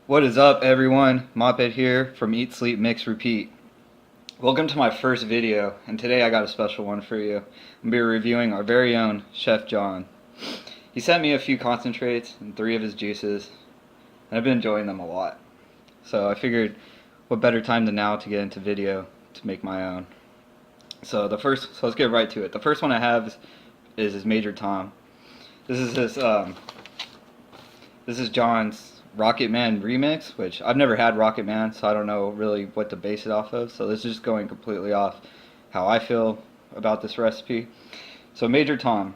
What is up, everyone? Moped here from Eat, Sleep, Mix, Repeat. Welcome to my first video, and today I got a special one for you. I'm going to be reviewing our very own Chef John. He sent me a few concentrates and 3 of his juices, and I've been enjoying them a lot. So I figured, what better time than now to get into video to make my own. So let's get right to it. The first one I have is his Major Tom. This is John's Rocket Man remix, which I've never had Rocket Man, so I don't know really what to base it off of. So this is just going completely off how I feel about this recipe. So Major Tom,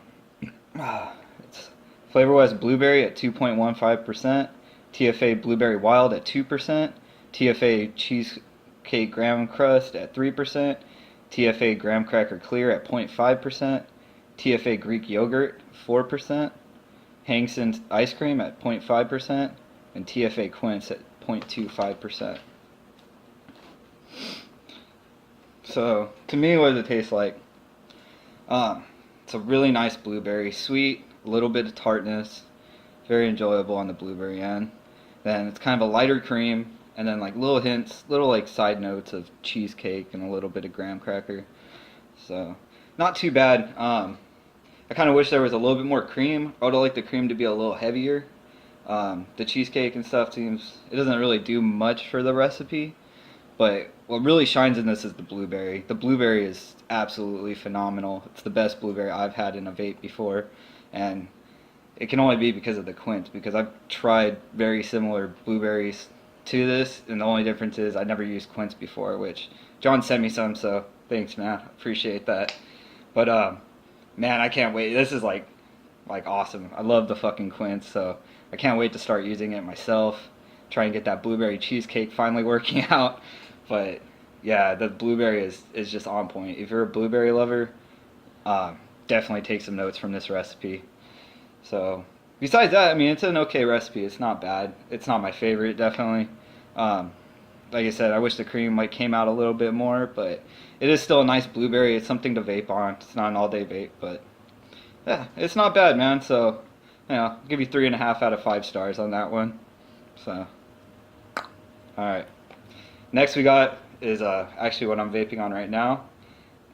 it's Flavor West Blueberry at 2.15%, TFA Blueberry Wild at 2%, TFA Cheesecake Graham Crust at 3%, TFA Graham Cracker Clear at 0.5%, TFA Greek Yogurt 4%, Hangson's Ice Cream at 0.5%, and TFA Quince at 0.25%. So, to me, what does it taste like? It's a really nice blueberry, sweet, a little bit of tartness, very enjoyable on the blueberry end. Then it's kind of a lighter cream, and then like little hints, little like side notes of cheesecake and a little bit of graham cracker. So, not too bad. I kind of wish there was a little bit more cream. I would like the cream to be a little heavier. The cheesecake and stuff it doesn't really do much for the recipe, but what really shines in this is the blueberry. The blueberry is absolutely phenomenal. It's the best blueberry I've had in a vape before, and it can only be because of the quince, because I've tried very similar blueberries to this, and the only difference is I never used quince before, which John sent me some, so thanks, man. Appreciate that. But man, I can't wait. This is like awesome. I love the fucking quince, so I can't wait to start using it myself. Try and get that blueberry cheesecake finally working out. But yeah, the blueberry is just on point. If you're a blueberry lover, definitely take some notes from this recipe. So besides that, I mean, it's an okay recipe. It's not bad. It's not my favorite, definitely. Like I said, I wish the cream like came out a little bit more, but it is still a nice blueberry. It's something to vape on. It's not an all-day vape, but yeah, it's not bad, man. So, I'll give you 3.5 out of 5 stars on that one. So, alright. Next we got is actually what I'm vaping on right now,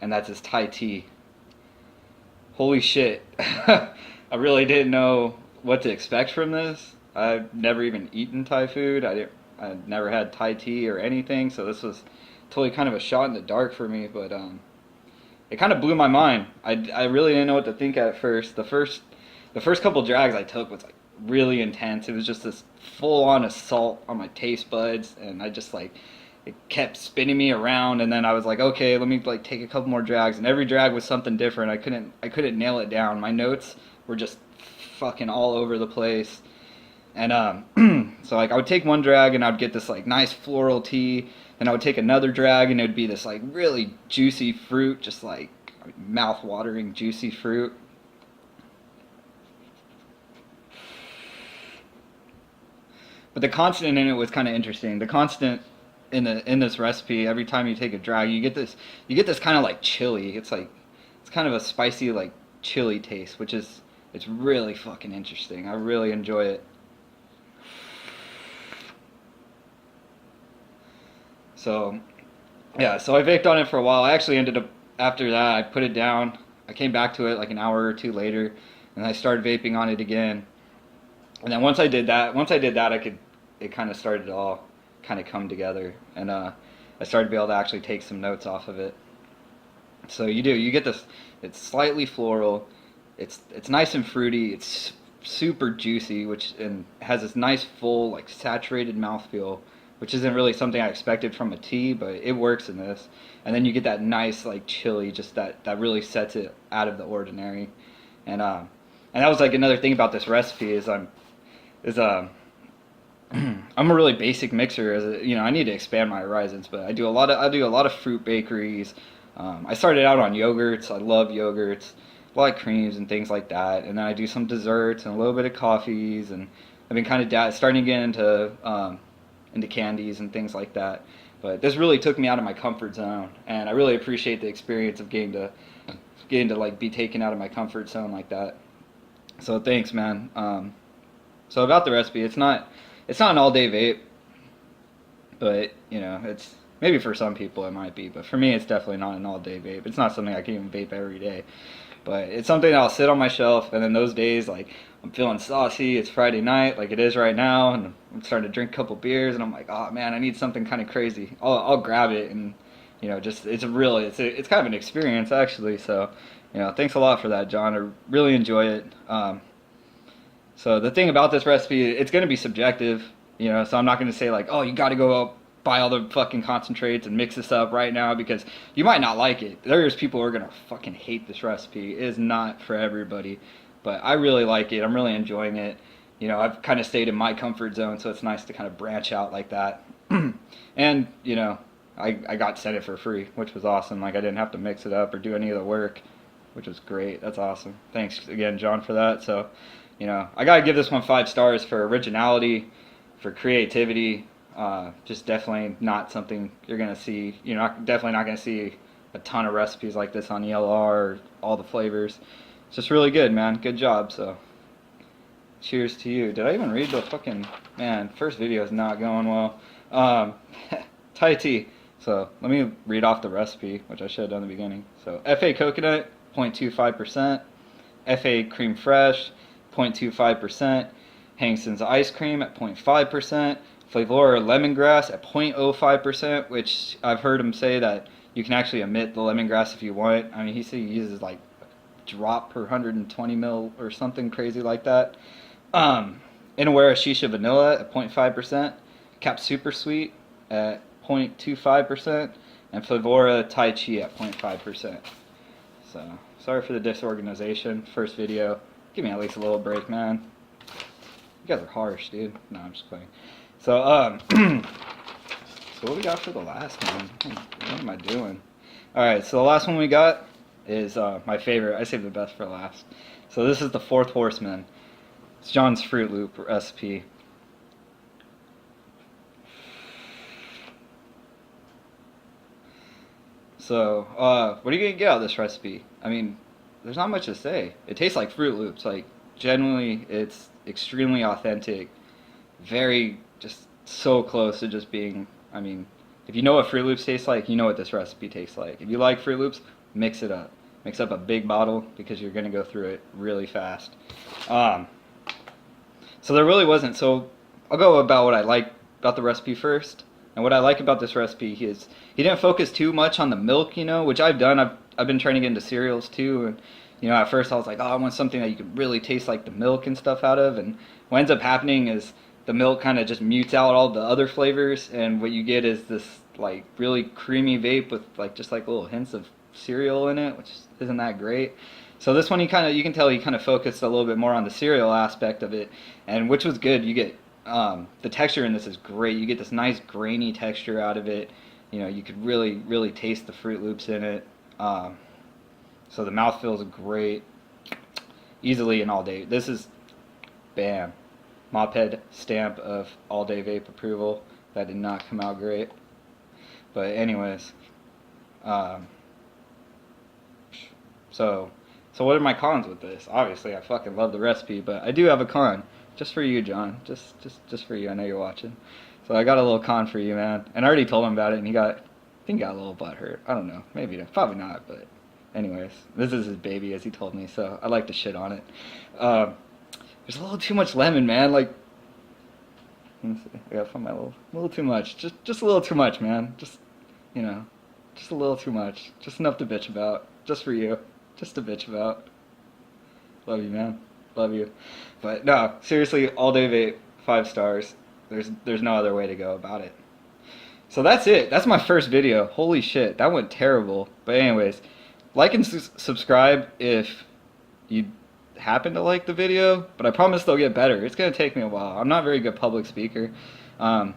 and that's his Thai tea. Holy shit. I really didn't know what to expect from this. I've never even eaten Thai food. I never had Thai tea or anything, so this was totally kind of a shot in the dark for me, but it kind of blew my mind. I really didn't know what to think at first. The first couple drags I took was like really intense. It was just this full-on assault on my taste buds, and I just like it kept spinning me around. And then I was like, okay, let me like take a couple more drags, and every drag was something different. I couldn't nail it down. My notes were just fucking all over the place. And so like I would take one drag and I'd get this like nice floral tea, and I would take another drag and it would be this like really juicy fruit, just like mouth-watering juicy fruit. But the constant in it was kind of interesting. The constant in this recipe, every time you take a drag, you get this kind of like chili. It's kind of a spicy like chili taste, it's really fucking interesting. I really enjoy it. So, yeah, so I baked on it for a while. I actually ended up, after that, I put it down. I came back to it like an hour or two later, and I started vaping on it again. And then once I did that, it kind of started to all kind of come together, and I started to be able to actually take some notes off of it. So you get this, it's slightly floral, it's nice and fruity, it's super juicy, and has this nice full like saturated mouthfeel, which isn't really something I expected from a tea, but it works in this. And then you get that nice like chili, just that really sets it out of the ordinary. And that was like another thing about this recipe is I'm a really basic mixer. I need to expand my horizons, but I do a lot of fruit bakeries. I started out on yogurts. I love yogurts, a lot of creams and things like that. And then I do some desserts and a little bit of coffees, and I've been kind of starting to get into candies and things like that. But this really took me out of my comfort zone, and I really appreciate the experience of getting to like be taken out of my comfort zone like that. So thanks, man. So about the recipe, it's not an all-day vape. But you know, it's maybe for some people it might be, but for me it's definitely not an all day vape. It's not something I can even vape every day. But it's something that'll sit on my shelf, and then those days, like, I'm feeling saucy, it's Friday night, like it is right now, and I'm starting to drink a couple beers, and I'm like, oh man, I need something kind of crazy. I'll grab it, and, you know, just, it's kind of an experience, actually, so, you know, thanks a lot for that, John. I really enjoy it. So the thing about this recipe, it's going to be subjective, you know, so I'm not going to say, like, oh, you got to go out, buy all the fucking concentrates and mix this up right now, because you might not like it. There's people who are gonna fucking hate this recipe. It is not for everybody, but I really like it. I'm really enjoying it. You know, I've kind of stayed in my comfort zone, so it's nice to kind of branch out like that. And you know, I got sent it for free, which was awesome. Like, I didn't have to mix it up or do any of the work, which was great. That's awesome. Thanks again, John, for that. So, you know, I gotta give this one 5 stars for originality, for creativity. Just definitely not something you're gonna see. You're not definitely not gonna see a ton of recipes like this on ELR or all the flavors. It's just really good, man. Good job. So, cheers to you. Did I even read the fucking man? First video is not going well. Thai tea. So let me read off the recipe, which I should have done in the beginning. So FA coconut, 0.25%. FA cream fresh, 0.25%. Hangson's ice cream at 0.5%. Flavora lemongrass at 0.05%, which I've heard him say that you can actually omit the lemongrass if you want. I mean, he said he uses like a drop per 120 mil or something crazy like that. Inawera shisha vanilla at 0.5%. Cap super sweet at 0.25%. And Flavora tai chi at 0.5%. So, sorry for the disorganization. First video. Give me at least a little break, man. You guys are harsh, dude. No, I'm just playing. So, so what we got for the last one? What am I doing? Alright, so the last one we got is my favorite. I saved the best for last. So this is the Fourth Horseman. It's John's Fruit Loop recipe. So, what are you going to get out of this recipe? I mean, there's not much to say. It tastes like Fruit Loops. Like, genuinely, it's extremely authentic. Very, just so close to just being, I mean, if you know what Fruit Loops taste like, you know what this recipe tastes like. If you like Fruit Loops, mix it up. Mix up a big bottle, because you're going to go through it really fast. So there really wasn't, so I'll go about what I like about the recipe first. And what I like about this recipe is he didn't focus too much on the milk, you know, which I've done. I've been trying to get into cereals too, and you know, at first I was like, oh, I want something that you could really taste like the milk and stuff out of, and what ends up happening is the milk kind of just mutes out all the other flavors, and what you get is this like really creamy vape with like just like little hints of cereal in it, which isn't that great. So this one, you can tell he kind of focused a little bit more on the cereal aspect of it, and which was good. You get the texture in this is great. You get this nice grainy texture out of it. You know, you could really taste the Fruit Loops in it. So the mouth feels great. Easily an all day. This is, bam, Moped stamp of all day vape approval. That did not come out great. But anyways, so what are my cons with this? Obviously, I fucking love the recipe, but I do have a con. Just for you, John. Just for you. I know you're watching. So I got a little con for you, man. And I already told him about it, and I think he got a little butthurt. I don't know. Maybe, probably not, but anyways. This is his baby, as he told me, so I like to shit on it. There's a little too much lemon, man. Like, let me see. I gotta find my little too much. Just a little too much, man. Just, you know, just a little too much. Just enough to bitch about. Just for you. Just to bitch about. Love you, man. Love you. But no, seriously, all day vape, 5 stars. There's no other way to go about it. So that's it. That's my first video. Holy shit, that went terrible. But anyways, like and subscribe if you happen to like the video. But I promise they'll get better. It's gonna take me a while. I'm not a very good public speaker. But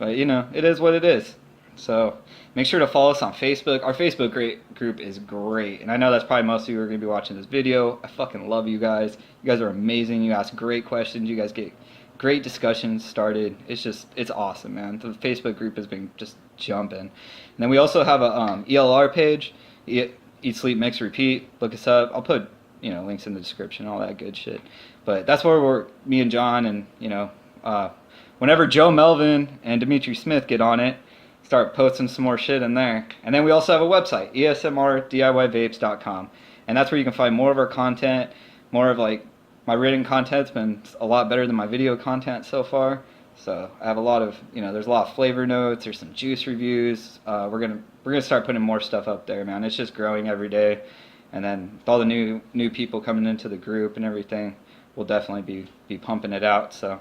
you know, it is what it is. So make sure to follow us on Facebook. Our Facebook group is great. And I know that's probably most of you who are going to be watching this video. I fucking love you guys. You guys are amazing. You ask great questions. You guys get great discussions started. It's awesome, man. The Facebook group has been just jumping. And then we also have a ELR page, Eat, Sleep, Mix, Repeat. Look us up. I'll put, links in the description, all that good shit. But that's where me and John and, whenever Joe Melvin and Dimitri Smith get on it, start posting some more shit in there. And then we also have a website, esmrdiyvapes.com. And that's where you can find more of our content, more of like my written content's been a lot better than my video content so far. So I have a lot of, there's a lot of flavor notes, there's some juice reviews. We're gonna start putting more stuff up there, man. It's just growing every day. And then with all the new people coming into the group and everything, we'll definitely be pumping it out. So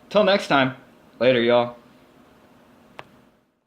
until next time, later y'all.